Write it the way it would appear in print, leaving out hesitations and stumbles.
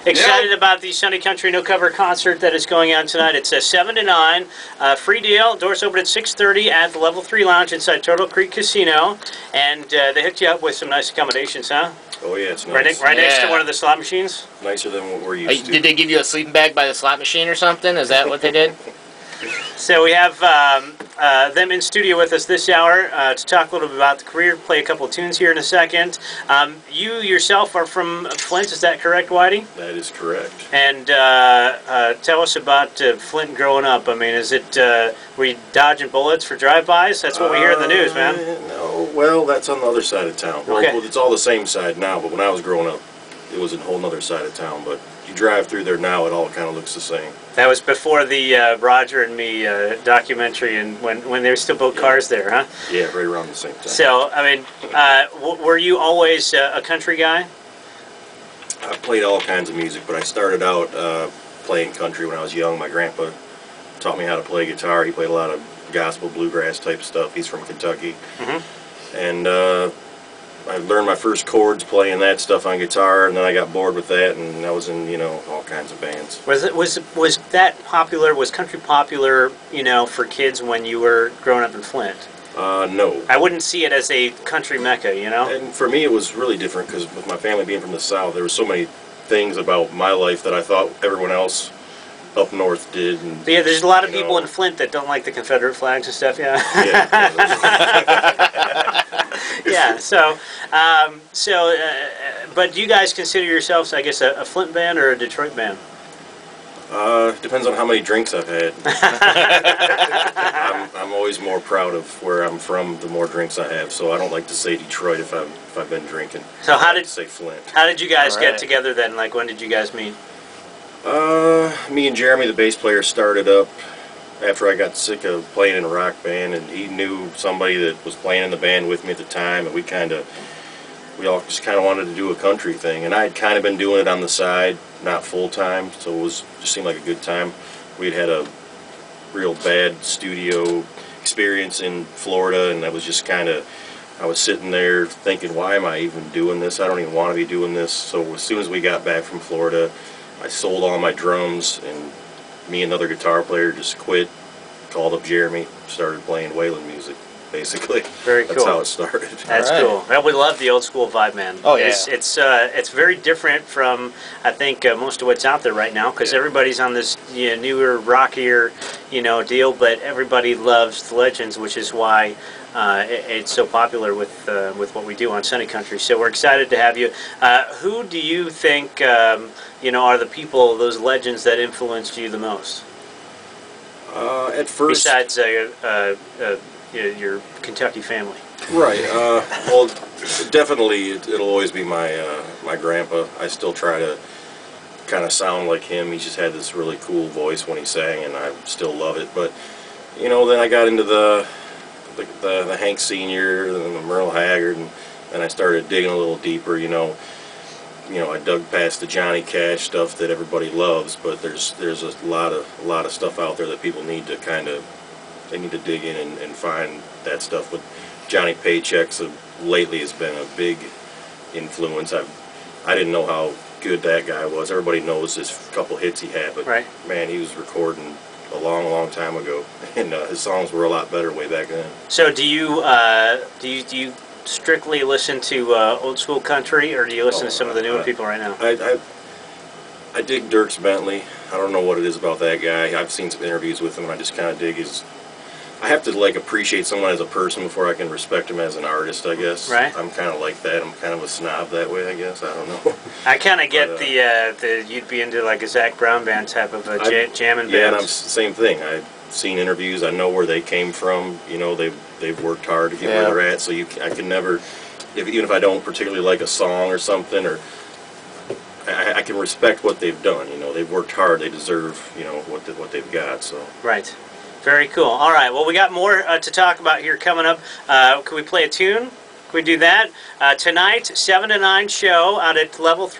Excited about the Sunday Country No Cover concert that is going on tonight. It's 7 to 9, free deal. Doors open at 6:30 at the Level 3 Lounge inside Turtle Creek Casino. And they hooked you up with some nice accommodations, huh? Oh, yeah, it's nice. Right next to one of the slot machines? Nicer than what we're used to. Did they give you a sleeping bag by the slot machine or something? Is that what they did? So we have them in studio with us this hour to talk a little bit about the career, play a couple of tunes here in a second. You yourself are from Flint, is that correct, Whitey? That is correct. And tell us about Flint growing up. I mean, is it, were you dodging bullets for drive-bys? That's what we hear in the news, man. No, well, that's on the other side of town. Okay. Well, it's all the same side now, but when I was growing up, it was a whole other side of town. But you drive through there now, it all kind of looks the same. That was before the Roger and Me documentary, and when they still built cars there, huh? Yeah, right around the same time. So, I mean, were you always a country guy? I played all kinds of music, but I started out playing country when I was young. My grandpa taught me how to play guitar. He played a lot of gospel, bluegrass type stuff. He's from Kentucky. Mm-hmm. And I learned my first chords playing that stuff on guitar, and then I got bored with that, and I was in, you know, all kinds of bands. Was that popular? Was country popular, you know, for kids when you were growing up in Flint? No. I wouldn't see it as a country mecca, you know? And for me it was really different because with my family being from the South, there were so many things about my life that I thought everyone else up north did. And, yeah, there's a lot of people in Flint that don't like the Confederate flags and stuff, yeah. Yeah, so, but do you guys consider yourselves, I guess, a Flint band or a Detroit band? Depends on how many drinks I've had. I'm always more proud of where I'm from the more drinks I have, so I don't like to say Detroit if I've been drinking. So how did say Flint? How did you guys get together then? Like, when did you guys meet? Me and Jeremy, the bass player, started up after I got sick of playing in a rock band, and he knew somebody that was playing in the band with me at the time, and we all just kind of wanted to do a country thing, and I had kind of been doing it on the side, not full time, so it just seemed like a good time. We'd had a real bad studio experience in Florida, and I was just I was sitting there thinking, why am I even doing this? I don't even want to be doing this. So as soon as we got back from Florida, I sold all my drums, and me and another guitar player just quit, called up Jeremy, started playing Waylon music, basically. Very cool. That's how it started. That's cool. Well, we love the old school vibe, man. Oh, yeah. It's very different from, I think, most of what's out there right now, because everybody's on this newer, rockier, deal, but everybody loves the legends, which is why it's so popular with what we do on Sunday Country. So we're excited to have you. Who do you think are the people, those legends that influenced you the most? At first, besides your Kentucky family. Right. Well, definitely it'll always be my grandpa. I still try to kind of sound like him. He just had this really cool voice when he sang, and I still love it. But then I got into the Hank Sr. and the Merle Haggard, and then I started digging a little deeper. I dug past the Johnny Cash stuff that everybody loves, but there's a lot of stuff out there that people need to they need to dig in and find that stuff. With Johnny Paychecks lately has been a big influence. I didn't know how good that guy was. Everybody knows this couple hits he had, but man, he was recording a long time ago, and his songs were a lot better way back then. So do you strictly listen to old school country, or do you listen to some of the newer people right now? I dig Dierks Bentley. I don't know what it is about that guy. I've seen some interviews with him, and I just kind of dig his. I have to appreciate someone as a person before I can respect him as an artist, I guess. Right. I'm kind of like that. I'm kind of a snob that way, I guess. I don't know. I kind of get the you'd be into like a Zach Brown band type of a jamming band. Yeah, and I'm same thing. I've seen interviews. I know where they came from. They've worked hard to get where they're at. So I can never, even if I don't particularly like a song or something, or I can respect what they've done. They've worked hard. They deserve what they've got. So. Right. Very cool. All right. Well, we got more to talk about here coming up. Can we play a tune? Can we do that? Tonight, 7 to 9 show out at Level 3.